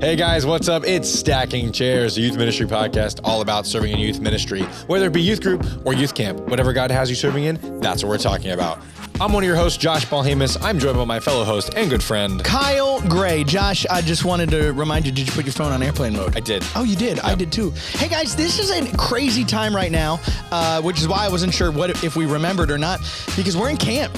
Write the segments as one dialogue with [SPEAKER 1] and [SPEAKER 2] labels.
[SPEAKER 1] Hey guys, what's up? It's Stacking Chairs, a youth ministry podcast all about serving in youth ministry. Whether it be youth group or youth camp, whatever God has you serving in, that's what we're talking about. I'm one of your hosts, Josh Balhamus. I'm joined by my fellow host and good friend,
[SPEAKER 2] Kyle Gray. Josh, I just wanted to remind you, did you put your phone on airplane mode?
[SPEAKER 1] I did.
[SPEAKER 2] Oh, you did? Yep. I did too. Hey guys, this is a crazy time right now, which is why I wasn't sure if we remembered or not, because we're in camp.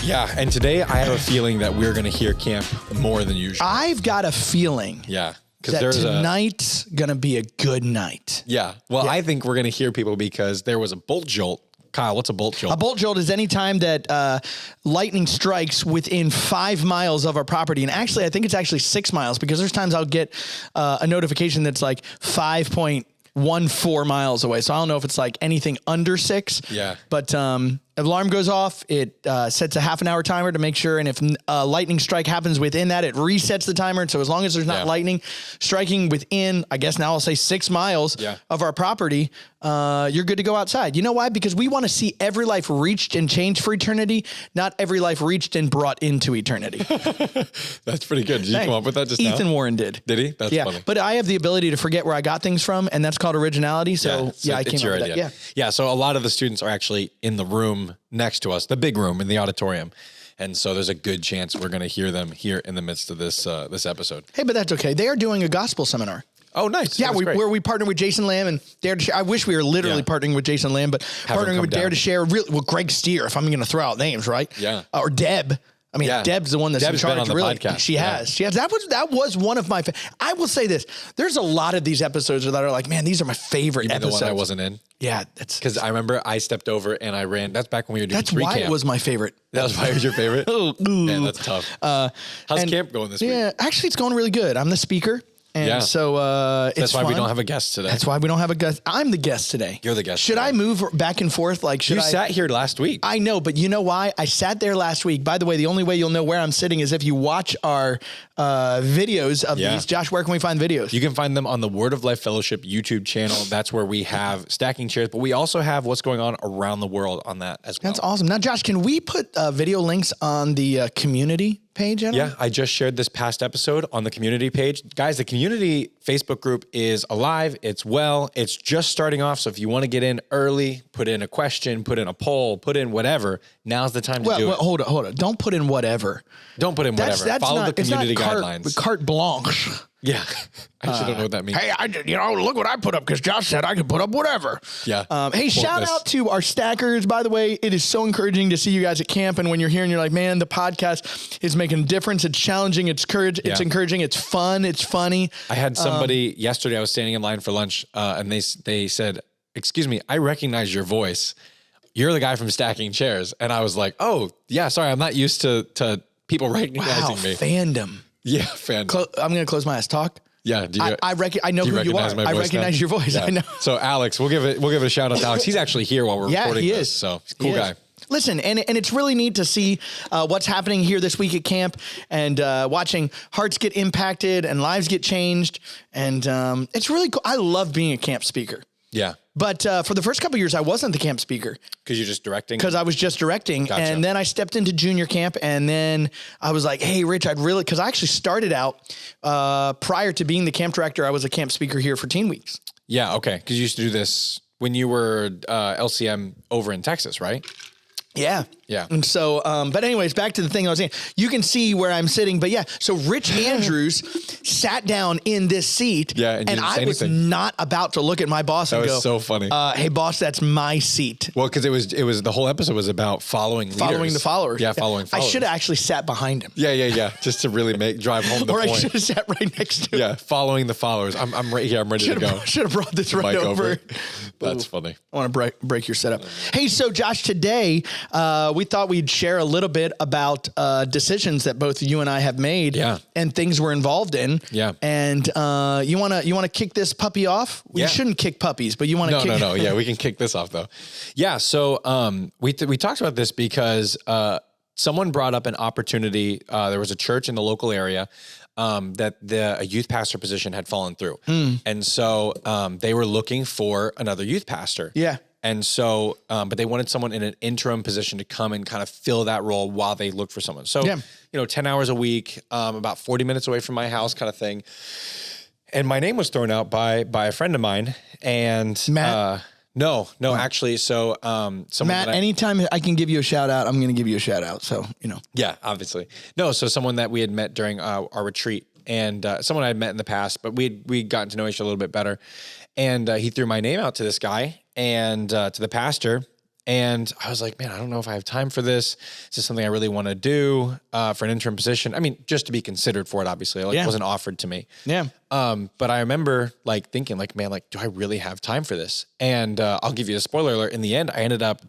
[SPEAKER 1] Yeah, and today I have a feeling that we're going to hear camp more than usual.
[SPEAKER 2] I've got a feeling that tonight's going to be a good night.
[SPEAKER 1] Yeah, well, I think we're going to hear people because there was a bolt jolt. Kyle, what's a bolt jolt?
[SPEAKER 2] A bolt jolt is any time that lightning strikes within 5 miles of our property. And actually, I think it's actually 6 miles because there's times I'll get a notification that's like 5.14 miles away. So I don't know if it's like anything under 6.
[SPEAKER 1] Yeah.
[SPEAKER 2] But alarm goes off. It sets a half an hour timer to make sure. And if a lightning strike happens within that, it resets the timer. And so as long as there's not lightning striking within, I guess now I'll say 6 miles of our property, you're good to go outside. You know why? Because we want to see every life reached and changed for eternity, not every life reached and brought into eternity.
[SPEAKER 1] That's pretty good. Did you come up with that just now?
[SPEAKER 2] Ethan Warren did.
[SPEAKER 1] Did he? That's funny.
[SPEAKER 2] But I have the ability to forget where I got things from, and that's called originality. So I came up with that.
[SPEAKER 1] Yeah. So a lot of the students are actually in the room next to us, the big room in the auditorium. And so there's a good chance we're going to hear them here in the midst of this episode.
[SPEAKER 2] Hey, but that's okay. They are doing a gospel seminar.
[SPEAKER 1] Oh, nice.
[SPEAKER 2] Yeah, where we partner with Jason Lamb and Dare to Share. I wish we were literally partnering with Jason Lamb, but partnering with Dare to Share. Greg Steer, if I'm going to throw out names, right?
[SPEAKER 1] Yeah.
[SPEAKER 2] Or Deb. I mean, Deb's the one that's in charge.
[SPEAKER 1] Been on the podcast.
[SPEAKER 2] She has. That was one of my. I will say this: there's a lot of these episodes that are like, man, these are my favorite episodes.
[SPEAKER 1] The one I wasn't in.
[SPEAKER 2] Yeah, that's
[SPEAKER 1] because I remember I stepped over and I ran. That's back when we were doing. That's why
[SPEAKER 2] it was my favorite.
[SPEAKER 1] That was why it was your favorite. Man, that's tough. How's camp going this week?
[SPEAKER 2] Yeah, actually, it's going really good. I'm the speaker. And so
[SPEAKER 1] that's why we don't have a guest today.
[SPEAKER 2] That's why we don't have a guest. I'm the guest today.
[SPEAKER 1] You're the guest.
[SPEAKER 2] Should I move back and forth?
[SPEAKER 1] You sat here last week.
[SPEAKER 2] I know, but you know why? I sat there last week. By the way, the only way you'll know where I'm sitting is if you watch our videos of these. Josh, where can we find videos?
[SPEAKER 1] You can find them on the Word of Life Fellowship YouTube channel. That's where we have Stacking Chairs, but we also have what's going on around the world on that as well.
[SPEAKER 2] That's awesome. Now, Josh, can we put video links on the community page?
[SPEAKER 1] Yeah, I just shared this past episode on the community page. Guys, the community Facebook group is alive. It's it's just starting off. So if you want to get in early, put in a question, put in a poll, put in whatever, now's the time to do it.
[SPEAKER 2] Hold on. Don't put in whatever.
[SPEAKER 1] Don't put in whatever. Follow the community guidelines.
[SPEAKER 2] Carte blanche.
[SPEAKER 1] Yeah. I actually don't know what that means.
[SPEAKER 2] Hey, look what I put up because Josh said I could put up whatever.
[SPEAKER 1] Yeah.
[SPEAKER 2] Hey, shout out to our stackers. By the way, it is so encouraging to see you guys at camp. And when you're here and you're like, man, the podcast is making a difference. It's challenging. It's encouraging. It's fun. It's funny.
[SPEAKER 1] I had somebody yesterday, I was standing in line for lunch and they said, excuse me, I recognize your voice. You're the guy from Stacking Chairs. And I was like, oh, yeah, sorry. I'm not used to people recognizing me.
[SPEAKER 2] Fandom.
[SPEAKER 1] Yeah, fandom.
[SPEAKER 2] I'm going to close my eyes. Talk.
[SPEAKER 1] Yeah.
[SPEAKER 2] I know who you are. I recognize your voice. Yeah. I know.
[SPEAKER 1] So Alex, we'll give it a shout out to Alex. He's actually here while we're recording
[SPEAKER 2] he
[SPEAKER 1] this.
[SPEAKER 2] Is.
[SPEAKER 1] So he's a cool guy.
[SPEAKER 2] Listen, and it's really neat to see what's happening here this week at camp and watching hearts get impacted and lives get changed. And it's really cool. I love being a camp speaker.
[SPEAKER 1] Yeah.
[SPEAKER 2] But for the first couple of years, I wasn't the camp speaker.
[SPEAKER 1] Because you're just directing?
[SPEAKER 2] Because I was just directing. Gotcha. And then I stepped into junior camp. And then I was like, hey, Rich, because I actually started out prior to being the camp director, I was a camp speaker here for Teen Weeks.
[SPEAKER 1] Yeah, okay. Because you used to do this when you were LCM over in Texas, right?
[SPEAKER 2] Yeah.
[SPEAKER 1] Yeah.
[SPEAKER 2] And so, but anyways, back to the thing I was saying. You can see where I'm sitting, but so Rich Andrews sat down in this seat.
[SPEAKER 1] Yeah, and
[SPEAKER 2] I was not about to look at my boss and go,
[SPEAKER 1] that was so funny.
[SPEAKER 2] Hey, boss, that's my seat.
[SPEAKER 1] Well, because it was the whole episode was about following leaders.
[SPEAKER 2] Following the followers.
[SPEAKER 1] Yeah, following followers.
[SPEAKER 2] I should have actually sat behind him.
[SPEAKER 1] Yeah. Just to really drive home the point.
[SPEAKER 2] Or I should have sat right next to him.
[SPEAKER 1] Yeah, following the followers. I'm right here. I'm ready to go.
[SPEAKER 2] Should have brought this right over.
[SPEAKER 1] That's funny.
[SPEAKER 2] I want to break your setup. Hey, so Josh, today we thought we'd share a little bit about decisions that both you and I have made and things we're involved in.
[SPEAKER 1] Yeah.
[SPEAKER 2] And you want to kick this puppy off? We shouldn't kick puppies, but you want to kick.
[SPEAKER 1] No. Yeah, we can kick this off though. Yeah. So we talked about this because someone brought up an opportunity. There was a church in the local area that a youth pastor position had fallen through. And so they were looking for another youth pastor.
[SPEAKER 2] Yeah.
[SPEAKER 1] And so, but they wanted someone in an interim position to come and kind of fill that role while they look for someone. So, 10 hours a week, about 40 minutes away from my house kind of thing. And my name was thrown out by a friend of mine, and
[SPEAKER 2] Matt?
[SPEAKER 1] No, actually. So,
[SPEAKER 2] Matt, anytime I can give you a shout out, I'm going to give you a shout out. So,
[SPEAKER 1] Yeah, obviously. No, so someone that we had met during our retreat, and someone I had met in the past, but we'd gotten to know each other a little bit better. And he threw my name out to this guy and to the pastor. And I was like, man, I don't know if I have time for this. Is this something I really want to do for an interim position? I mean, just to be considered for it, obviously. It wasn't offered to me.
[SPEAKER 2] Yeah.
[SPEAKER 1] But I remember thinking man, do I really have time for this? And I'll give you a spoiler alert. In the end, I ended up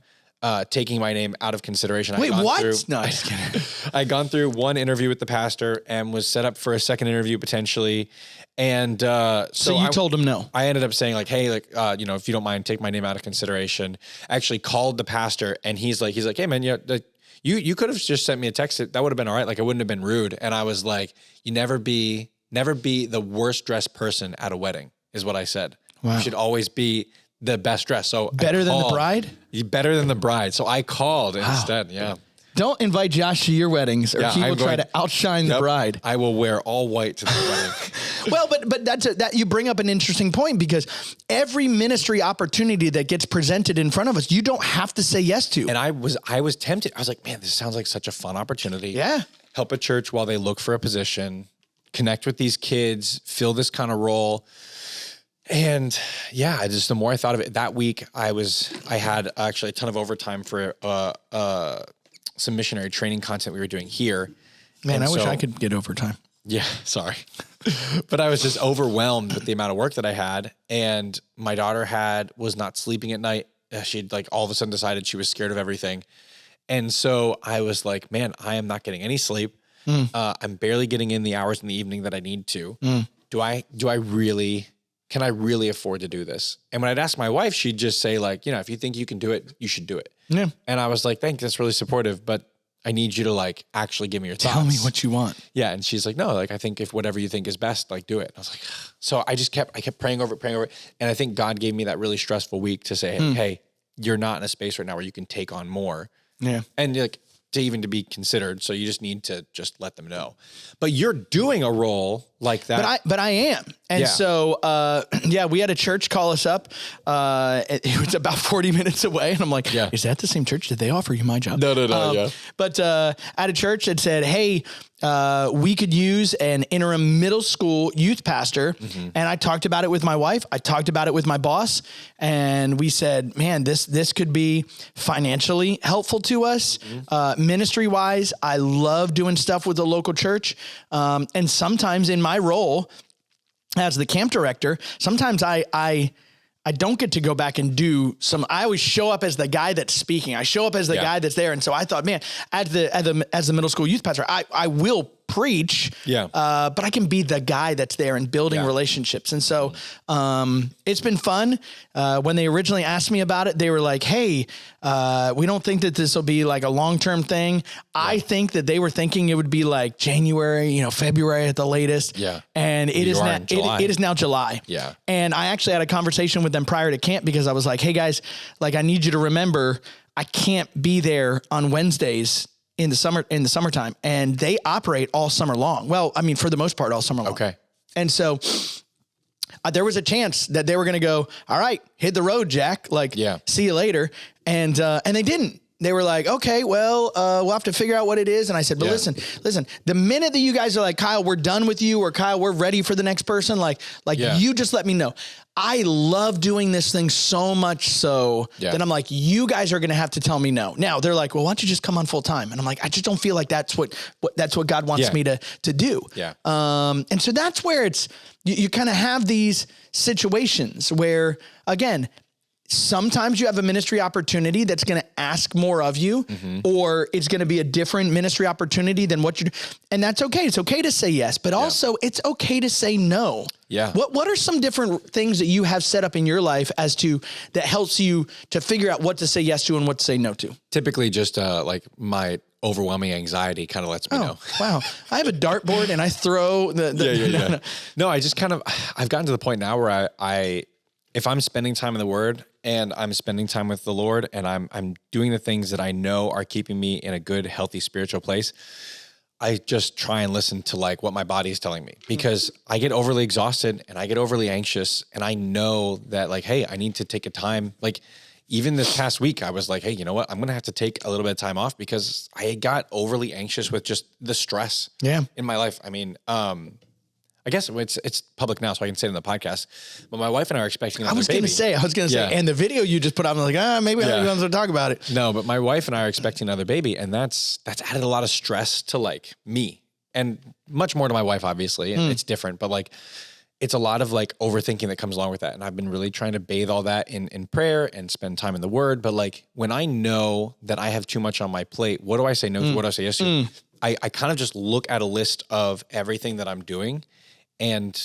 [SPEAKER 1] taking my name out of consideration.
[SPEAKER 2] Wait, what? No, I'm just kidding.
[SPEAKER 1] I'd gone through one interview with the pastor and was set up for a second interview potentially. And
[SPEAKER 2] so you told him no.
[SPEAKER 1] I ended up saying hey, if you don't mind, take my name out of consideration. I actually called the pastor, and he's like, hey man, you could have just sent me a text. That would have been all right. Like, I wouldn't have been rude. And I was like, you never be the worst dressed person at a wedding, is what I said. Wow. You should always be the best dressed. So
[SPEAKER 2] better than the bride?
[SPEAKER 1] Better than the bride. So I called instead. Yeah.
[SPEAKER 2] Don't invite Josh to your weddings, or he will try to outshine the bride.
[SPEAKER 1] I will wear all white to the wedding.
[SPEAKER 2] Well, but that you bring up an interesting point, because every ministry opportunity that gets presented in front of us, you don't have to say yes to.
[SPEAKER 1] And I was tempted. I was like, man, this sounds like such a fun opportunity.
[SPEAKER 2] Yeah.
[SPEAKER 1] Help a church while they look for a position, connect with these kids, fill this kind of role. And the more I thought of it that week, I had actually a ton of overtime for some missionary training content we were doing here.
[SPEAKER 2] Man, I wish I could get overtime.
[SPEAKER 1] Yeah, sorry. But I was just overwhelmed with the amount of work that I had. And my daughter was not sleeping at night. She'd all of a sudden decided she was scared of everything. And so I was like, man, I am not getting any sleep. I'm barely getting in the hours in the evening that I need to. Can I really afford to do this? And when I'd ask my wife, she'd just say if you think you can do it, you should do it. Yeah. And I was like, thanks, that's really supportive, but I need you to actually give me your thoughts.
[SPEAKER 2] Tell me what you want.
[SPEAKER 1] Yeah. And she's like, no, I think if whatever you think is best, do it. I was like, so I kept praying over it. And I think God gave me that really stressful week to say, hey, you're not in a space right now where you can take on more. Yeah. And to be considered. So you just need to just let them know. But you're doing a role like that.
[SPEAKER 2] But I am. And so, we had a church call us up. It was about 40 minutes away. And I'm like, is that the same church? Did they offer you my job?
[SPEAKER 1] No.
[SPEAKER 2] But at a church that said, hey, we could use an interim middle school youth pastor. Mm-hmm. And I talked about it with my wife. I talked about it with my boss. And we said, man, this could be financially helpful to us. Mm-hmm. Ministry wise, I love doing stuff with the local church. And sometimes in my role as the camp director, sometimes I don't get to go back and do I always show up as the guy that's speaking. I show up as the guy that's there. And so I thought, man, as the middle school youth pastor, I will preach, but I can be the guy that's there and building relationships. And so it's been fun. When they originally asked me about it, they were like, hey, we don't think that this will be a long-term thing. Yeah. I think that they were thinking it would be January, February at the latest. Yeah. And it is now July. Yeah. And I actually had a conversation with them prior to camp, because I was like, hey guys, I need you to remember, I can't be there on Wednesdays in the summertime, and they operate all summer long. Well, I mean, for the most part, all summer long. Okay. And so there was a chance that they were going to go, all right, hit the road, Jack. See you later. And they didn't. They were like, okay, well, we'll have to figure out what it is. And I said, but listen, the minute that you guys are like, Kyle, we're done with you, or Kyle, we're ready for the next person. You just let me know. I love doing this thing so much so that I'm like, you guys are going to have to tell me no. Now they're like, well, why don't you just come on full time? And I'm like, I just don't feel like that's what God wants me to do. Yeah. And so that's where you kind of have these situations where, again, sometimes you have a ministry opportunity that's going to ask more of you, or it's going to be a different ministry opportunity than what you're doing. And that's okay. It's okay to say yes, but also it's okay to say no. Yeah. What are some different things that you have set up in your life that helps you to figure out what to say yes to and what to say no to?
[SPEAKER 1] Typically just my overwhelming anxiety kind of lets me know.
[SPEAKER 2] Wow. I have a dartboard and I throw
[SPEAKER 1] No, I just I've gotten to the point now where I if I'm spending time in the Word and I'm spending time with the Lord and I'm doing the things that I know are keeping me in a good, healthy spiritual place, I just try and listen to like what my body is telling me, because I get overly exhausted and I get overly anxious, and I know that like, hey, I need to take a time. Like even this past week, I was like, hey, you know what? I'm going to have to take a little bit of time off because I got overly anxious with just the stress in my life. I mean, I guess it's public now, so I can say it in the podcast. But my wife and I are expecting another baby.
[SPEAKER 2] I was gonna say, and the video you just put out, I'm like, maybe I don't want to talk about it.
[SPEAKER 1] No, but my wife and I are expecting another baby, and that's added a lot of stress to like me, and much more to my wife, obviously. And it's different, but like it's a lot of like overthinking that comes along with that. And I've been really trying to bathe all that in prayer and spend time in the Word. But like when I know that I have too much on my plate, what do I say no to? What do I say yes to? I kind of just look at a list of everything that I'm doing. And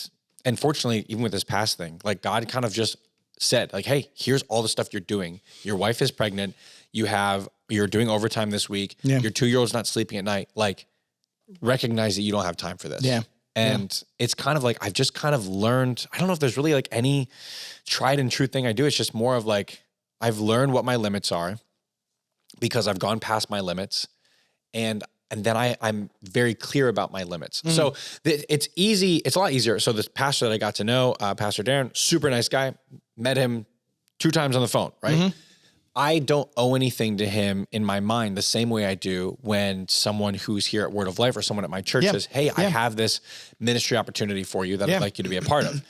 [SPEAKER 1] fortunately, even with this past thing, like God kind of just said like, hey, here's all the stuff you're doing. Your wife is pregnant. You're doing overtime this week. Yeah. Your 2-year-old's not sleeping at night. Like recognize that you don't have time for this.
[SPEAKER 2] Yeah.
[SPEAKER 1] And it's kind of like, I've just kind of learned, I don't know if there's really like any tried and true thing I do. It's just more of like, I've learned what my limits are because I've gone past my limits, and then I'm very clear about my limits. So it's easy. It's a lot easier. So this pastor that I got to know, Pastor Darren, super nice guy, met him 2 times on the phone, right? I don't owe anything to him in my mind the same way I do when someone who's here at Word of Life or someone at my church says, hey, I have this ministry opportunity for you that I'd like you to be a part of.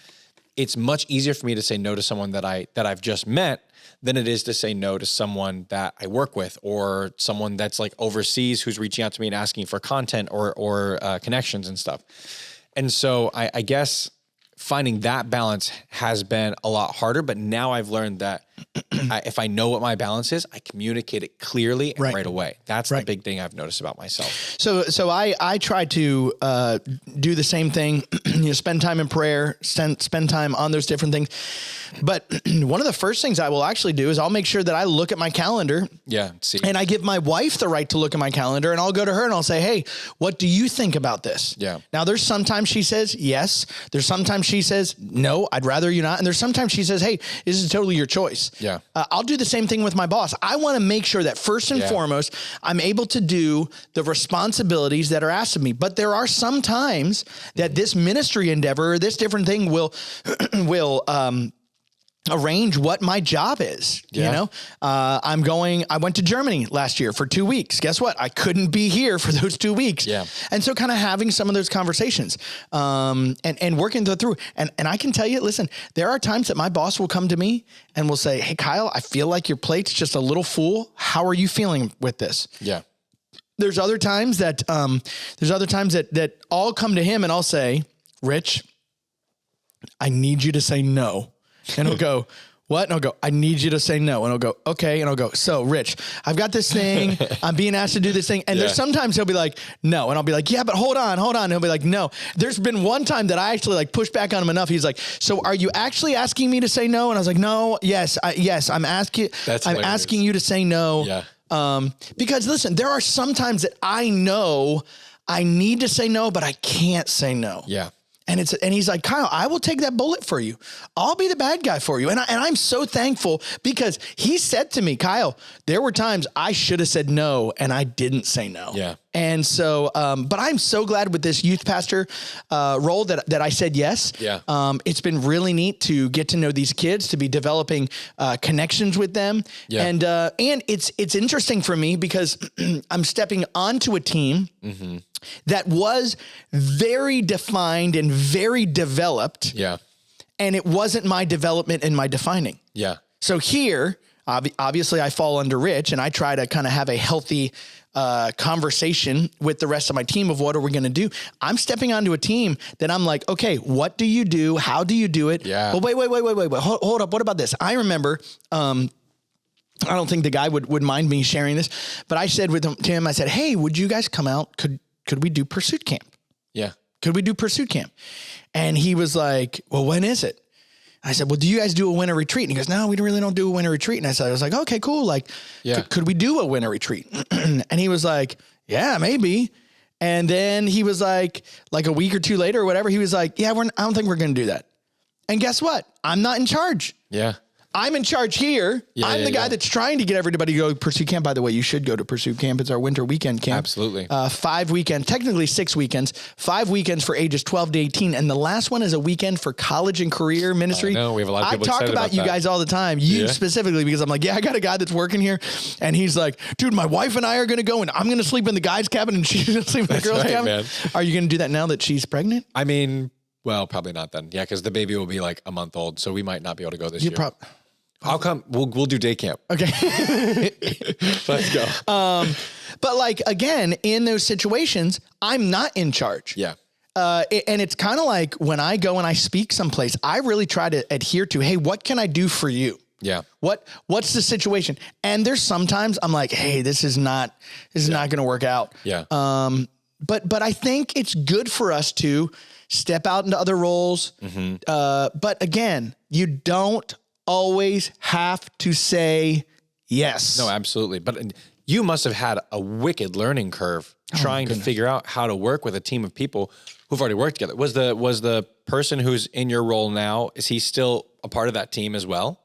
[SPEAKER 1] It's much easier for me to say no to someone that I've just met than it is to say no to someone that I work with, or someone that's like overseas who's reaching out to me and asking for content or connections and stuff. And so I guess finding that balance has been a lot harder, but now I've learned that if I know what my balance is, I communicate it clearly and right away. That's the big thing I've noticed about myself.
[SPEAKER 2] So I try to do the same thing, spend time in prayer, spend time on those different things. But one of the first things I will actually do is I'll make sure that I look at my calendar.
[SPEAKER 1] Yeah.
[SPEAKER 2] And I give my wife the right to look at my calendar, and I'll go to her and I'll say, hey, what do you think about this?
[SPEAKER 1] Yeah.
[SPEAKER 2] Now there's sometimes she says yes. There's sometimes she says, no, I'd rather you not. And there's sometimes she says, hey, this is totally your choice.
[SPEAKER 1] Yeah.
[SPEAKER 2] I'll do the same thing with my boss. I want to make sure that first and foremost, I'm able to do the responsibilities that are asked of me. But there are some times that this ministry endeavor, or this different thing will arrange what my job is. You know, I went to Germany last year for 2 weeks. Guess what? I couldn't be here for those 2 weeks.
[SPEAKER 1] Yeah.
[SPEAKER 2] And so kind of having some of those conversations, and working through, and I can tell you, listen, there are times that my boss will come to me and will say, hey, Kyle, I feel like your plate's just a little full. How are you feeling with this?
[SPEAKER 1] Yeah.
[SPEAKER 2] There's other times that I'll come to him and I'll say, Rich, I need you to say no. And he'll go, what? And I'll go, I need you to say no. And I'll go, okay. And I'll go, so Rich, I've got this thing. I'm being asked to do this thing. And there's sometimes he'll be like, no. And I'll be like, yeah, but hold on. And he'll be like, no. There's been one time that I actually like pushed back on him enough. He's like, so are you actually asking me to say no? And I was like, no, yes, I'm asking you to say no.
[SPEAKER 1] Yeah.
[SPEAKER 2] Because listen, there are some times that I know I need to say no, but I can't say no.
[SPEAKER 1] Yeah.
[SPEAKER 2] And he's like, Kyle, I will take that bullet for you. I'll be the bad guy for you. And I'm so thankful, because he said to me, Kyle, there were times I should have said no and I didn't say no.
[SPEAKER 1] Yeah.
[SPEAKER 2] And so, but I'm so glad with this youth pastor role that I said yes.
[SPEAKER 1] Yeah.
[SPEAKER 2] It's been really neat to get to know these kids, to be developing connections with them.
[SPEAKER 1] Yeah.
[SPEAKER 2] And it's interesting for me because I'm stepping onto a team that was very defined and very developed.
[SPEAKER 1] Yeah.
[SPEAKER 2] And it wasn't my development and my defining.
[SPEAKER 1] Yeah.
[SPEAKER 2] So here, obviously I fall under Rich, and I try to kind of have a healthy conversation with the rest of my team of what are we going to do. I'm stepping onto a team that I'm like, okay, what do you do? How do you do it?
[SPEAKER 1] Yeah.
[SPEAKER 2] Well, wait. Hold up. What about this? I remember, I don't think the guy would mind me sharing this, but I said to him, I said, hey, would you guys come out? Could we do pursuit camp?
[SPEAKER 1] Yeah.
[SPEAKER 2] Could we do pursuit camp? And he was like, well, when is it? I said, well, do you guys do a winter retreat? And he goes, no, we really don't do a winter retreat. And I was like, okay, cool. Like, could we do a winter retreat? And he was like, yeah, maybe. And then he was like a week or two later or whatever, he was like, yeah, I don't think we're going to do that. And guess what? I'm not in charge.
[SPEAKER 1] Yeah.
[SPEAKER 2] I'm in charge here. I'm the guy that's trying to get everybody to go Pursuit Camp. By the way, you should go to Pursuit Camp. It's our winter weekend camp.
[SPEAKER 1] Absolutely.
[SPEAKER 2] 5 weekends, technically 6 weekends, 5 weekends for ages 12 to 18. And the last one is a weekend for college and career ministry.
[SPEAKER 1] I know, we have a lot of people
[SPEAKER 2] I talk
[SPEAKER 1] excited
[SPEAKER 2] about you
[SPEAKER 1] that.
[SPEAKER 2] guys all the time, you specifically, because I'm like, yeah, I got a guy that's working here. And he's like, dude, my wife and I are going to go and I'm going to sleep in the guy's cabin and she's going to sleep in the girl's cabin. Man. Are you going to do that now that she's pregnant?
[SPEAKER 1] I mean, well, probably not then. Yeah, because the baby will be like a month old. So we might not be able to go this year. I'll come. We'll do day camp.
[SPEAKER 2] Okay.
[SPEAKER 1] Let's go.
[SPEAKER 2] But like, again, in those situations, I'm not in charge.
[SPEAKER 1] Yeah.
[SPEAKER 2] And it's kind of like when I go and I speak someplace, I really try to adhere to, hey, what can I do for you?
[SPEAKER 1] Yeah.
[SPEAKER 2] What's the situation? And there's sometimes I'm like, hey, this is not going to work out.
[SPEAKER 1] Yeah.
[SPEAKER 2] But I think it's good for us to step out into other roles. Mm-hmm. But again, you don't always have to say yes.
[SPEAKER 1] No, absolutely. But you must have had a wicked learning curve trying to figure out how to work with a team of people who've already worked together. Was the person who's in your role now, is he still a part of that team as well?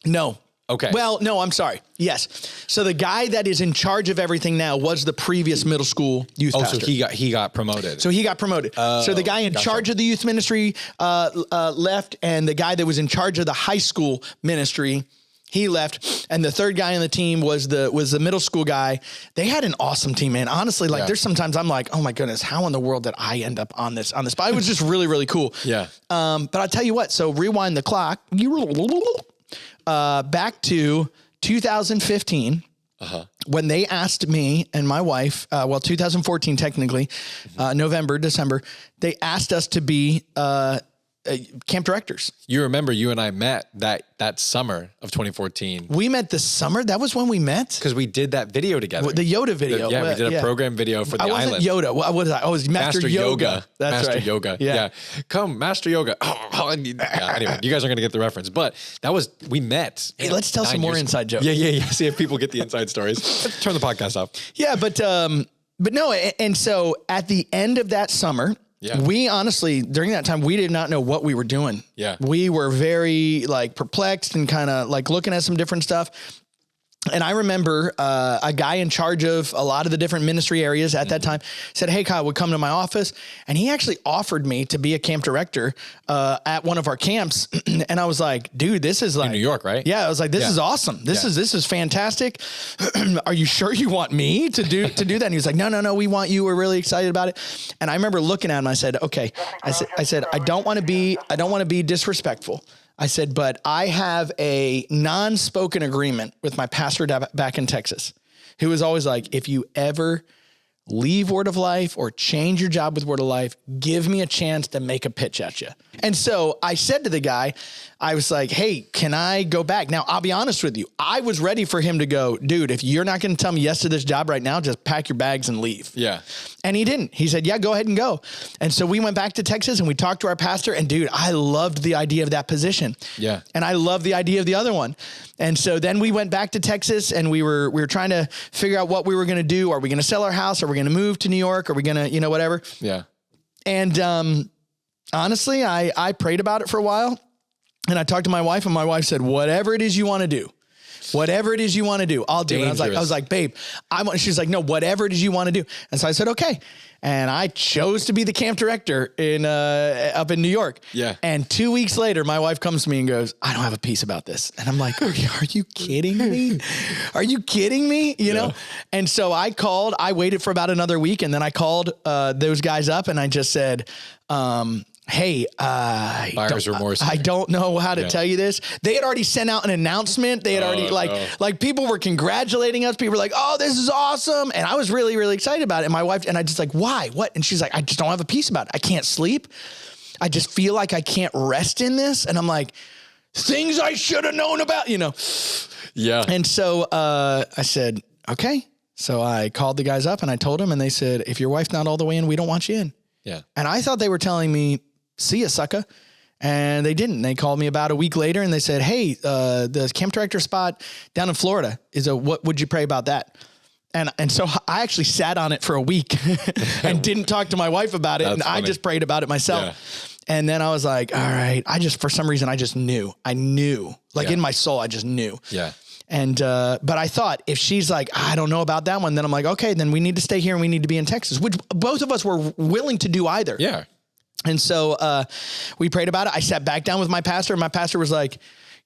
[SPEAKER 2] No.
[SPEAKER 1] Okay.
[SPEAKER 2] Well, no, I'm sorry. Yes. So the guy that is in charge of everything now was the previous middle school youth pastor.
[SPEAKER 1] So he got promoted.
[SPEAKER 2] So he got promoted. So the guy in charge of the youth ministry left, and the guy that was in charge of the high school ministry, he left, and the third guy on the team was the middle school guy. They had an awesome team, man. Honestly, like there's sometimes I'm like, oh my goodness, how in the world did I end up on this? But it was just really, really cool.
[SPEAKER 1] Yeah.
[SPEAKER 2] But I'll tell you what. So rewind the clock. Back to 2015, when they asked me and my wife, 2014 technically, November, December, they asked us to be camp directors.
[SPEAKER 1] You remember you and I met that summer of 2014.
[SPEAKER 2] We met this summer. That was when we met?
[SPEAKER 1] Because we did that video together.
[SPEAKER 2] The Yoda video.
[SPEAKER 1] We did a program video for the island.
[SPEAKER 2] I wasn't Yoda. What was I? I was Master Yoga. That's
[SPEAKER 1] Master
[SPEAKER 2] right.
[SPEAKER 1] Yoga. Yeah. Come, Master Yoga. Anyway, you guys are going to get the reference. But we met.
[SPEAKER 2] Hey, let's tell some more inside jokes.
[SPEAKER 1] Yeah. See if people get the inside stories. Let's turn the podcast off.
[SPEAKER 2] Yeah, but no. And so at the end of that summer, we honestly, during that time, we did not know what we were doing.
[SPEAKER 1] Yeah.
[SPEAKER 2] We were very perplexed and kind of looking at some different stuff. And I remember a guy in charge of a lot of the different ministry areas at that time said, hey, Kyle, would come to my office. And he actually offered me to be a camp director at one of our camps. And I was like, dude, this is
[SPEAKER 1] in New York, right?
[SPEAKER 2] Yeah. I was like, this is awesome. This is fantastic. Are you sure you want me to do that? And he was like, no, we want you. We're really excited about it. And I remember looking at him. I said, okay. I said, I don't want to be disrespectful. I said, but I have a non-spoken agreement with my pastor back in Texas, who was always like, if you ever leave Word of Life or change your job with Word of Life, give me a chance to make a pitch at you. And so I said to the guy, I was like, hey, can I go back? Now, I'll be honest with you. I was ready for him to go, dude, if you're not going to tell me yes to this job right now, just pack your bags and leave.
[SPEAKER 1] Yeah.
[SPEAKER 2] And he didn't. He said, yeah, go ahead and go. And so we went back to Texas and we talked to our pastor, and dude, I loved the idea of that position.
[SPEAKER 1] Yeah.
[SPEAKER 2] And I loved the idea of the other one. And so then we went back to Texas and we were trying to figure out what we were going to do. Are we going to sell our house? Are we going to move to New York? Are we going to, whatever?
[SPEAKER 1] Yeah.
[SPEAKER 2] And honestly, I prayed about it for a while, and I talked to my wife, and my wife said, whatever it is you want to do, I'll do it. I was like, babe, she's like, no, whatever it is you want to do. And so I said, okay. And I chose to be the camp director up in New York.
[SPEAKER 1] Yeah.
[SPEAKER 2] And 2 weeks later, my wife comes to me and goes, I don't have a piece about this. And I'm like, are you kidding me? Are you kidding me? You know? And so I waited for about another week, and then I called those guys up and I just said, hey,
[SPEAKER 1] buyer's remorse.
[SPEAKER 2] I don't know how to tell you this. They had already sent out an announcement. They had already people were congratulating us. People were like, oh, this is awesome. And I was really, really excited about it. And my wife, and I just like, why? What? And she's like, I just don't have a piece about it. I can't sleep. I just feel like I can't rest in this. And I'm like, things I should have known about,
[SPEAKER 1] Yeah.
[SPEAKER 2] And so I said, okay. So I called the guys up and I told them, and they said, if your wife's not all the way in, we don't want you in.
[SPEAKER 1] Yeah.
[SPEAKER 2] And I thought they were telling me, see ya, sucker. And they didn't. They called me about a week later and they said, hey, the camp director spot down in Florida what would you pray about that? And so I actually sat on it for a week and didn't talk to my wife about it. And funny. I just prayed about it myself. And then I was like, all right, for some reason, I just knew. I knew. Like in my soul, I just knew.
[SPEAKER 1] Yeah.
[SPEAKER 2] And, but I thought if she's like, I don't know about that one, then I'm like, okay, then we need to stay here and we need to be in Texas, which both of us were willing to do either.
[SPEAKER 1] Yeah.
[SPEAKER 2] And so we prayed about it. I sat back down with my pastor and my pastor was like,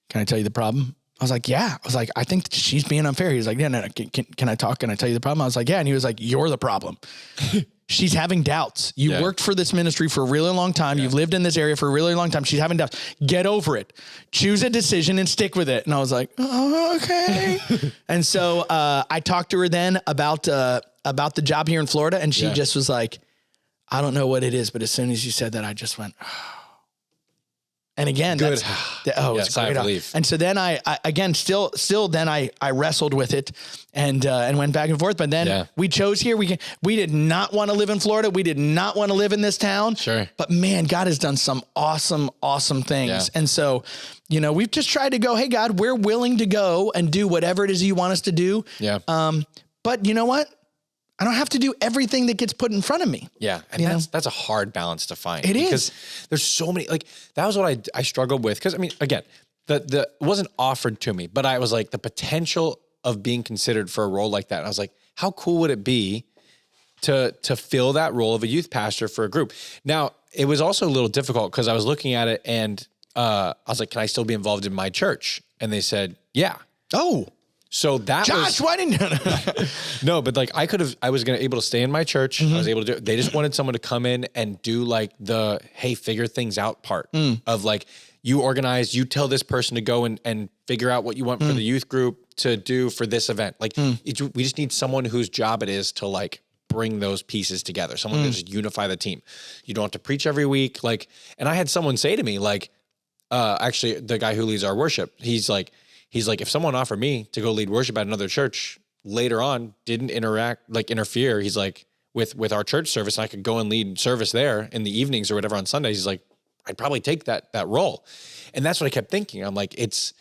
[SPEAKER 2] can I tell you the problem? I was like, yeah. I was like, I think she's being unfair. He was like, no. Can I talk? Can I tell you the problem? I was like, yeah. And he was like, you're the problem. She's having doubts. You worked for this ministry for a really long time. You've lived in this area for a really long time. She's having doubts. Get over it. Choose a decision and stick with it. And I was like, oh, okay. And so I talked to her then about the job here in Florida. And she just was like, I don't know what it is. But as soon as you said that, I just went, oh. And again,
[SPEAKER 1] good.
[SPEAKER 2] It's great.
[SPEAKER 1] Relief.
[SPEAKER 2] And so then I again, still then I wrestled with it and went back and forth. But then we chose here. We did not want to live in Florida. We did not want to live in this town.
[SPEAKER 1] Sure.
[SPEAKER 2] But man, God has done some awesome things. Yeah. And so, we've just tried to go, hey, God, we're willing to go and do whatever it is you want us to do. Yeah. But you know what? I don't have to do everything that gets put in front of me.
[SPEAKER 1] Yeah. And that's a hard balance to find.
[SPEAKER 2] It is.
[SPEAKER 1] Because there's so many, that was what I struggled with. Cause I mean, again, it wasn't offered to me, but I was like the potential of being considered for a role like that. And I was like, how cool would it be to fill that role of a youth pastor for a group? Now it was also a little difficult because I was looking at it and I was like, can I still be involved in my church? And they said, yeah.
[SPEAKER 2] Oh,
[SPEAKER 1] so that
[SPEAKER 2] Josh, why didn't you?
[SPEAKER 1] No, but I was able to stay in my church. I was able to do it. They just wanted someone to come in and do the, hey, figure things out part of you organize, you tell this person to go and figure out what you want for the youth group to do for this event. We just need someone whose job it is to bring those pieces together. Someone to just unify the team. You don't have to preach every week. And I had someone say to me, actually the guy who leads our worship, he's like, if someone offered me to go lead worship at another church later on, didn't interfere, he's like, with our church service, and I could go and lead service there in the evenings or whatever on Sundays. He's like, I'd probably take that role. And that's what I kept thinking. I'm like, it's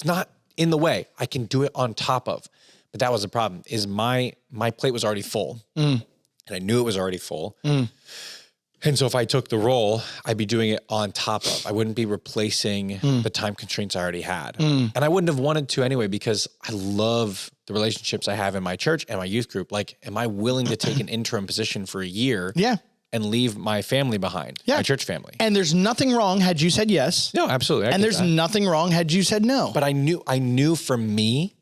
[SPEAKER 1] not in the way. I can do it on top of. But that was the problem, is my plate was already full. And I knew it was already full. And so if I took the role, I'd be doing it on top of. I wouldn't be replacing the time constraints I already had. And I wouldn't have wanted to anyway, because I love the relationships I have in my church and my youth group. Am I willing to take an interim position for a year and leave my family behind, my church family?
[SPEAKER 2] And there's nothing wrong had you said yes.
[SPEAKER 1] No, absolutely.
[SPEAKER 2] And there's nothing wrong had you said no.
[SPEAKER 1] But I knew for me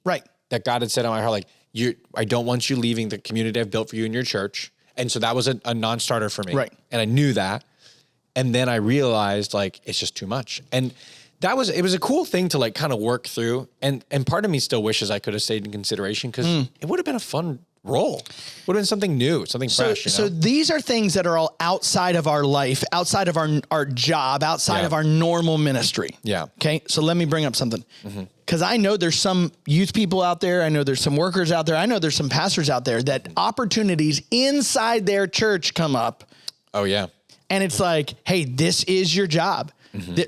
[SPEAKER 1] that God had said on my heart, I don't want you leaving the community I've built for you in your church. And so that was a non-starter for me. Right. And I knew that. And then I realized it's just too much. And it was a cool thing to kind of work through. And part of me still wishes I could have stayed in consideration, because it would have been a fun role. Would have been something new, something fresh.
[SPEAKER 2] So these are things that are all outside of our life, outside of our job, outside of our normal ministry. Yeah. Okay. So let me bring up something. Because I know there's some youth people out there. I know there's some workers out there. I know there's some pastors out there that opportunities inside their church come up.
[SPEAKER 1] Oh, yeah.
[SPEAKER 2] And it's like, hey, this is your job.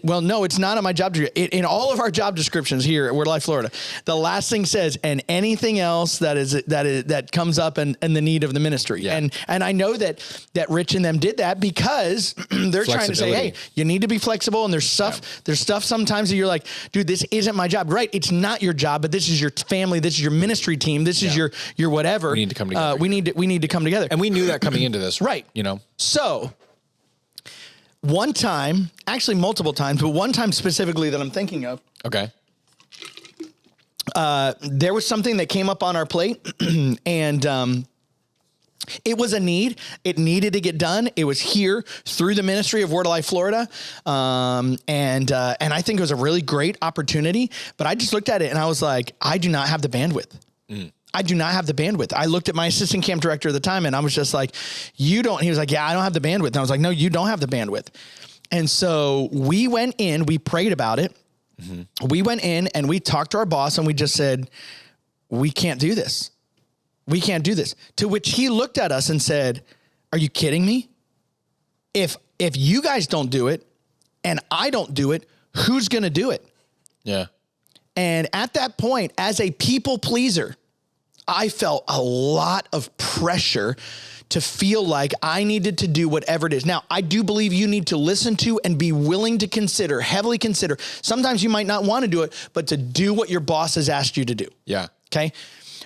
[SPEAKER 2] Well, no, it's not on my job description. In all of our job descriptions here at Word Life Florida, the last thing says, and anything else that comes up in the need of the ministry. Yeah. And I know that Rich and them did that because they're trying to say, hey, you need to be flexible. And there's stuff sometimes that you're like, dude, this isn't my job. Right? It's not your job, but this is your family. This is your ministry team. This is your whatever.
[SPEAKER 1] We need to come together.
[SPEAKER 2] We need to come together.
[SPEAKER 1] And we knew that coming into this,
[SPEAKER 2] right? So. One time, actually multiple times, but one time specifically that I'm thinking of.
[SPEAKER 1] Okay.
[SPEAKER 2] There was something that came up on our plate and it was a need. It needed to get done. It was here through the ministry of Word Life Florida. And I think it was a really great opportunity, but I just looked at it and I was like, I do not have the bandwidth. I do not have the bandwidth. I looked at my assistant camp director at the time and I was just like, you don't, he was like, yeah, I don't have the bandwidth. And I was like, no, you don't have the bandwidth. And so we went in, we prayed about it. We went in and we talked to our boss and we just said, we can't do this. We can't do this. To which he looked at us and said, are you kidding me? If you guys don't do it and I don't do it, who's going to do it?
[SPEAKER 1] Yeah.
[SPEAKER 2] And at that point, as a people pleaser, I felt a lot of pressure to feel like I needed to do whatever it is. Now, I do believe you need to listen to and be willing to consider, heavily consider. Sometimes you might not want to do it, but to do what your boss has asked you to do.
[SPEAKER 1] Yeah.
[SPEAKER 2] Okay.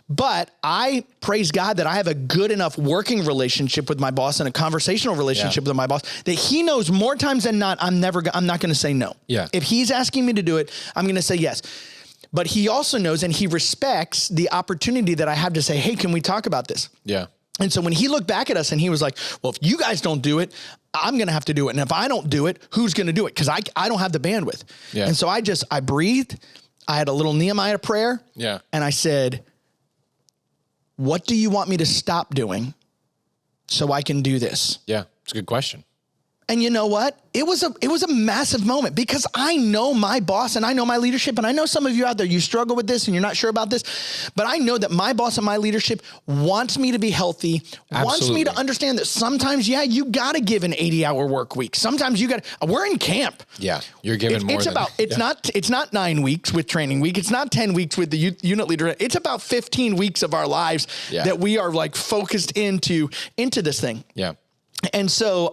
[SPEAKER 2] But I praise God that I have a good enough working relationship with my boss and a conversational relationship with my boss that he knows more times than not, I'm not going to say no.
[SPEAKER 1] Yeah.
[SPEAKER 2] If he's asking me to do it, I'm going to say yes. But he also knows and he respects the opportunity that I have to say, hey, can we talk about this?
[SPEAKER 1] Yeah.
[SPEAKER 2] And so when he looked back at us and he was like, well, if you guys don't do it, I'm going to have to do it. And if I don't do it, who's going to do it? Because I don't have the bandwidth.
[SPEAKER 1] Yeah.
[SPEAKER 2] And so I breathed. I had a little Nehemiah prayer.
[SPEAKER 1] Yeah.
[SPEAKER 2] And I said, what do you want me to stop doing so I can do this?
[SPEAKER 1] Yeah. It's a good question.
[SPEAKER 2] And you know what? It was a massive moment because I know my boss and I know my leadership. And I know some of you out there, you struggle with this and you're not sure about this, but I know that my boss and my leadership wants me to be healthy, wants me to understand that sometimes, you got to give an 80-hour work week. Sometimes we're in camp.
[SPEAKER 1] Yeah. You're giving more than
[SPEAKER 2] it's not 9 weeks with training week. It's not 10 weeks with the unit leader. It's about 15 weeks of our lives that we are like focused into this thing.
[SPEAKER 1] Yeah.
[SPEAKER 2] And so,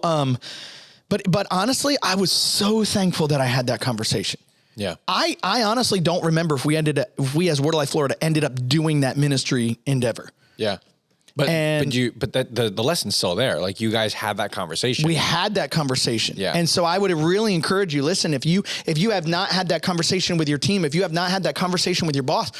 [SPEAKER 2] But honestly, I was so thankful that I had that conversation.
[SPEAKER 1] Yeah.
[SPEAKER 2] I honestly don't remember if we as Word of Life Florida ended up doing that ministry endeavor.
[SPEAKER 1] Yeah. But the lesson's still there. Like you guys had that conversation.
[SPEAKER 2] We had that conversation.
[SPEAKER 1] Yeah.
[SPEAKER 2] And so I would really encourage you, listen, if you have not had that conversation with your team, if you have not had that conversation with your boss,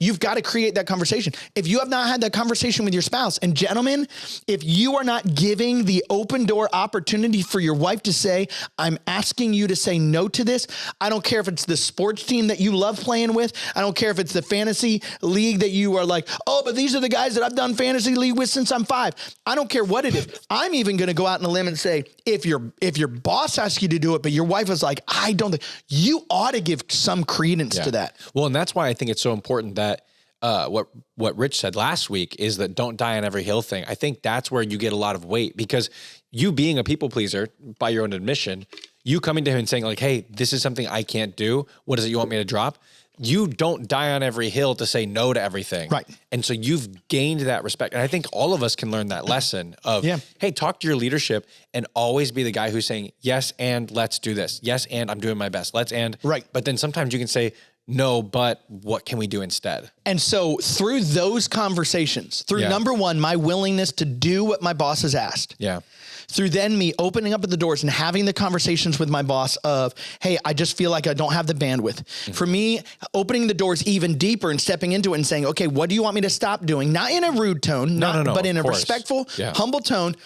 [SPEAKER 2] you've got to create that conversation. If you have not had that conversation with your spouse, and gentlemen, if you are not giving the open door opportunity for your wife to say, I'm asking you to say no to this. I don't care if it's the sports team that you love playing with. I don't care if it's the fantasy league that you are like, oh, but these are the guys that I've done fantasy league with since I'm 5. I don't care what it is. I'm even going to go out on a limb and say, if your boss asks you to do it, but your wife is like, I don't think, you ought to give some credence to that.
[SPEAKER 1] Well, and that's why I think it's so important that what Rich said last week is that don't die on every hill thing. I think that's where you get a lot of weight because you being a people pleaser by your own admission, you coming to him and saying like, hey, this is something I can't do. What is it you want me to drop? You don't die on every hill to say no to everything.
[SPEAKER 2] Right.
[SPEAKER 1] And so you've gained that respect. And I think all of us can learn that lesson of, hey, talk to your leadership and always be the guy who's saying, yes, and let's do this. Yes, and I'm doing my best.
[SPEAKER 2] Right.
[SPEAKER 1] But then sometimes you can say, no, but what can we do instead?
[SPEAKER 2] And so through those conversations, through number one, my willingness to do what my boss has asked.
[SPEAKER 1] Yeah.
[SPEAKER 2] Through then me opening up the doors and having the conversations with my boss of, hey, I just feel like I don't have the bandwidth. Mm-hmm. For me, opening the doors even deeper and stepping into it and saying, okay, what do you want me to stop doing? Not in a rude tone, but in a respectful, humble tone.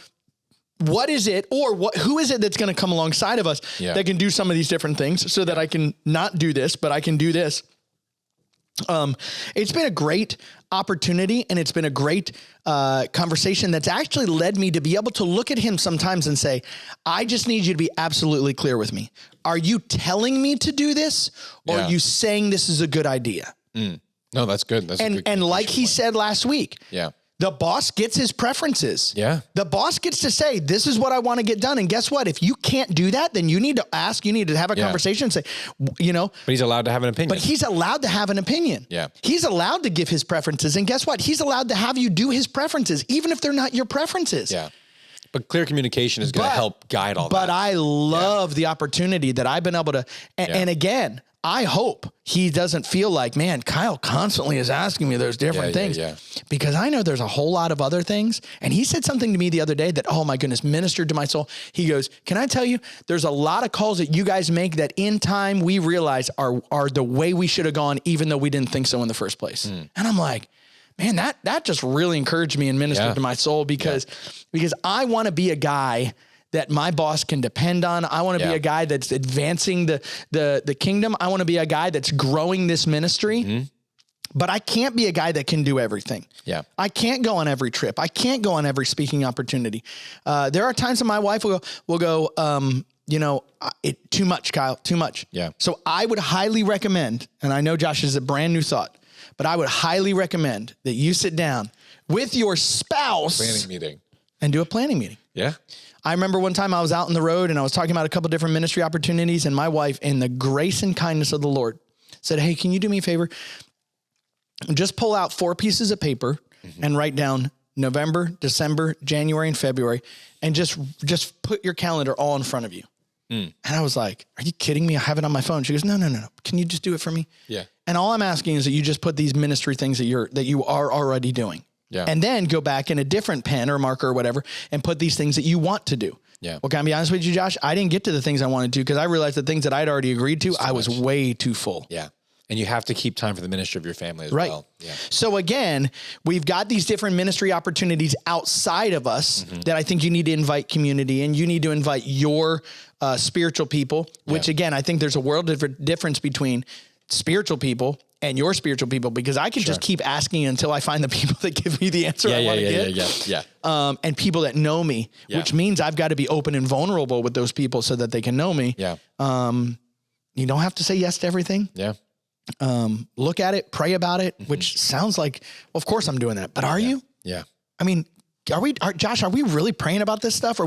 [SPEAKER 2] What is it, or who is it that's going to come alongside of us that can do some of these different things so that I can not do this, but I can do this? It's been a great opportunity and it's been a great conversation that's actually led me to be able to look at him sometimes and say, I just need you to be absolutely clear with me. Are you telling me to do this or are you saying this is a good idea?
[SPEAKER 1] Mm. No, that's good. That's a good
[SPEAKER 2] and like he said last week, the boss gets his preferences.
[SPEAKER 1] Yeah.
[SPEAKER 2] The boss gets to say, this is what I want to get done. And guess what? If you can't do that, then you need to ask, you need to have a conversation and say,
[SPEAKER 1] But he's allowed to have an opinion.
[SPEAKER 2] But he's allowed to have an opinion.
[SPEAKER 1] Yeah.
[SPEAKER 2] He's allowed to give his preferences. And guess what? He's allowed to have you do his preferences, even if they're not your preferences.
[SPEAKER 1] Yeah. But clear communication is going to help guide all that.
[SPEAKER 2] But I love the opportunity that I've been able to, and again, I hope he doesn't feel like, man, Kyle constantly is asking me those different things because I know there's a whole lot of other things. And he said something to me the other day that, oh my goodness, ministered to my soul. He goes, can I tell you, there's a lot of calls that you guys make that in time we realize are the way we should have gone, even though we didn't think so in the first place. And I'm like, man, that just really encouraged me and ministered to my soul because I want to be a guy that my boss can depend on. I want to be a guy that's advancing the kingdom. I want to be a guy that's growing this ministry, but I can't be a guy that can do everything.
[SPEAKER 1] Yeah.
[SPEAKER 2] I can't go on every trip. I can't go on every speaking opportunity. There are times when my wife will go, too much, Kyle, too much.
[SPEAKER 1] Yeah.
[SPEAKER 2] So I would highly recommend, and I know Josh is a brand new thought, but I would highly recommend that you sit down with your spouse
[SPEAKER 1] planning meeting
[SPEAKER 2] and do a planning meeting.
[SPEAKER 1] Yeah.
[SPEAKER 2] I remember one time I was out on the road and I was talking about a couple different ministry opportunities, and my wife, in the grace and kindness of the Lord, said, hey, can you do me a favor? Just pull out 4 pieces of paper and write down November, December, January, and February, and just put your calendar all in front of you. And I was like, are you kidding me? I have it on my phone. She goes, no. Can you just do it for me?
[SPEAKER 1] Yeah.
[SPEAKER 2] And all I'm asking is that you just put these ministry things that you are already doing.
[SPEAKER 1] Yeah.
[SPEAKER 2] And then go back in a different pen or marker or whatever and put these things that you want to do.
[SPEAKER 1] Yeah.
[SPEAKER 2] Well, can I be honest with you, Josh? I didn't get to the things I wanted to because I realized the things that I'd already agreed to, I was way too full.
[SPEAKER 1] Yeah. And you have to keep time for the ministry of your family as
[SPEAKER 2] right.
[SPEAKER 1] well. Yeah.
[SPEAKER 2] So again, we've got these different ministry opportunities outside of us that I think you need to invite community and you need to invite your spiritual people, which again, I think there's a world of difference between spiritual people and your spiritual people, because I can just keep asking until I find the people that give me the answer I want to get.
[SPEAKER 1] Yeah.
[SPEAKER 2] And people that know me, which means I've got to be open and vulnerable with those people so that they can know me.
[SPEAKER 1] Yeah.
[SPEAKER 2] You don't have to say yes to everything.
[SPEAKER 1] Yeah.
[SPEAKER 2] Look at it, pray about it, which sounds like, well, of course I'm doing that, but are you?
[SPEAKER 1] Yeah.
[SPEAKER 2] I mean, Josh, are we really praying about this stuff? Or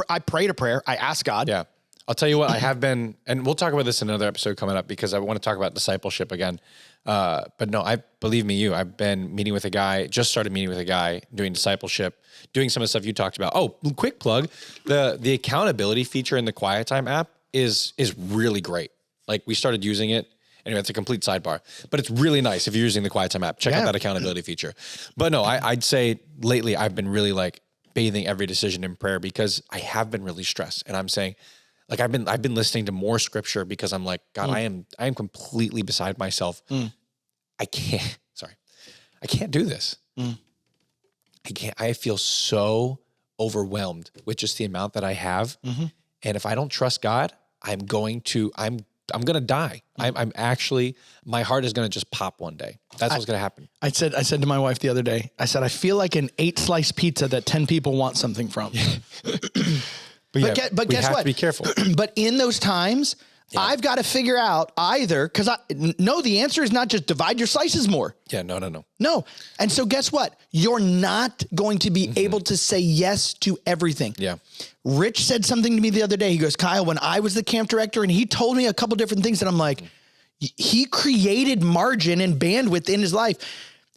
[SPEAKER 2] I prayed a prayer. I asked God.
[SPEAKER 1] Yeah. I'll tell you what, I have been, and we'll talk about this in another episode coming up because I want to talk about discipleship again. But no, believe me, I've been meeting with a guy, just started meeting with a guy doing discipleship, doing some of the stuff you talked about. Oh, quick plug. The accountability feature in the Quiet Time app is really great. Like we started using it. Anyway, it's a complete sidebar, but it's really nice if you're using the Quiet Time app. Check out that accountability feature. But no, I'd say lately I've been really like bathing every decision in prayer because I have been really stressed. And I'm saying, like I've been listening to more scripture because I'm like, God, I am completely beside myself. I can't do this. I feel so overwhelmed with just the amount that I have. And if I don't trust God, I'm going to die. I'm actually, my heart is going to just pop one day. That's what's going to happen. I said to my wife the other day, I said, I feel like an 8-slice pizza that 10 people want something from. But guess what? To be careful.
[SPEAKER 2] But in those times, I've got to figure out either, because the answer is not just divide your slices more.
[SPEAKER 1] Yeah, no.
[SPEAKER 2] No. And so guess what? You're not going to be able to say yes to everything.
[SPEAKER 1] Yeah.
[SPEAKER 2] Rich said something to me the other day. He goes, Kyle, when I was the camp director, and he told me a couple different things that I'm like, he created margin and bandwidth in his life.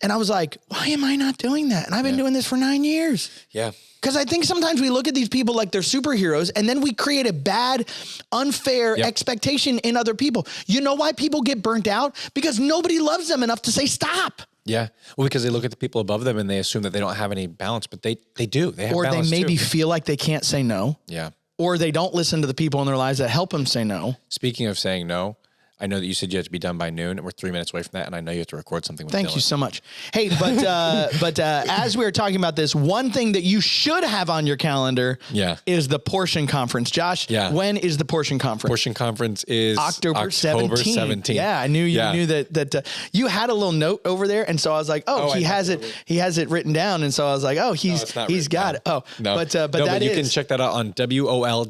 [SPEAKER 2] And I was like, why am I not doing that? And I've been doing this for 9 years.
[SPEAKER 1] Yeah.
[SPEAKER 2] Because I think sometimes we look at these people like they're superheroes and then we create a bad, unfair expectation in other people. You know why people get burnt out? Because nobody loves them enough to say stop.
[SPEAKER 1] Yeah. Well, because they look at the people above them and they assume that they don't have any balance, but they do. They have balance.
[SPEAKER 2] Or they maybe feel like they can't say no.
[SPEAKER 1] Yeah.
[SPEAKER 2] Or they don't listen to the people in their lives that help them say no.
[SPEAKER 1] Speaking of saying no, I know that you said you had to be done by noon, and we're 3 minutes away from that, and I know you have to record something with
[SPEAKER 2] Thank
[SPEAKER 1] Dylan.
[SPEAKER 2] you so much. Hey, but as we were talking about this, one thing that you should have on your calendar is the Portion Conference. Josh, when is the Portion Conference?
[SPEAKER 1] Portion Conference is
[SPEAKER 2] October 17th. Yeah, I knew you knew that you had a little note over there, and so I was like, he has it written down, and so I was like, he's got it. Oh,
[SPEAKER 1] no.
[SPEAKER 2] But
[SPEAKER 1] you can check that out on wol.is/portion.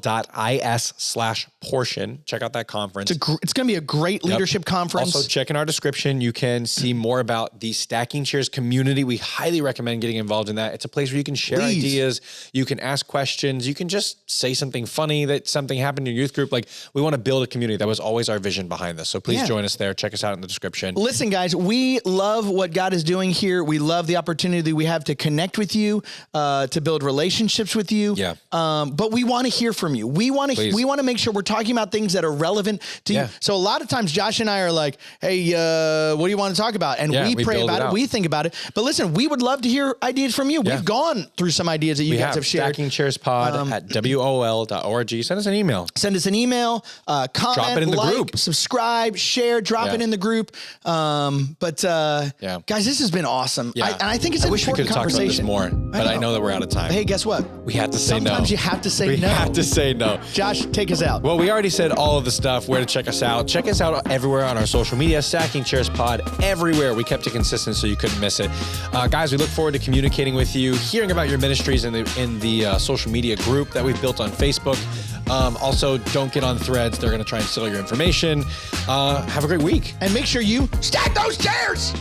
[SPEAKER 1] Check out that conference.
[SPEAKER 2] It's going to be a great leadership conference.
[SPEAKER 1] Also, check in our description. You can see more about the Stacking Chairs community. We highly recommend getting involved in that. It's a place where you can share ideas. You can ask questions. You can just say something funny that something happened in your youth group. Like, we want to build a community. That was always our vision behind this. So please join us there. Check us out in the description.
[SPEAKER 2] Listen, guys, we love what God is doing here. We love the opportunity we have to connect with you, to build relationships with you.
[SPEAKER 1] Yeah.
[SPEAKER 2] But we want to hear from you. We want to make sure we're talking about things that are relevant to you. So a lot of times Josh and I are like, hey, what do you want to talk about? And we pray about it. We think about it. But listen, we would love to hear ideas from you. We've gone through some ideas that you guys have shared.
[SPEAKER 1] Stacking Chairs Pod at wol.org. Send us an email.
[SPEAKER 2] Comment,
[SPEAKER 1] drop it in the group.
[SPEAKER 2] Subscribe, share, drop it in the group. Guys, this has been awesome.
[SPEAKER 1] Yeah.
[SPEAKER 2] I think it's an important conversation.
[SPEAKER 1] I wish we could have talked about this more, but I know that we're out of time.
[SPEAKER 2] Hey, guess what?
[SPEAKER 1] We have to say no.
[SPEAKER 2] Sometimes you have to say no.
[SPEAKER 1] We have to say no.
[SPEAKER 2] Josh, take us out.
[SPEAKER 1] Well, we already said all of the stuff, where to check us out. Check us out everywhere on our social media, Stacking Chairs Pod, everywhere. We kept it consistent so you couldn't miss it. Guys, we look forward to communicating with you, hearing about your ministries in the social media group that we've built on Facebook. Also, don't get on Threads. They're going to try and steal your information. Have a great week.
[SPEAKER 2] And make sure you stack those chairs.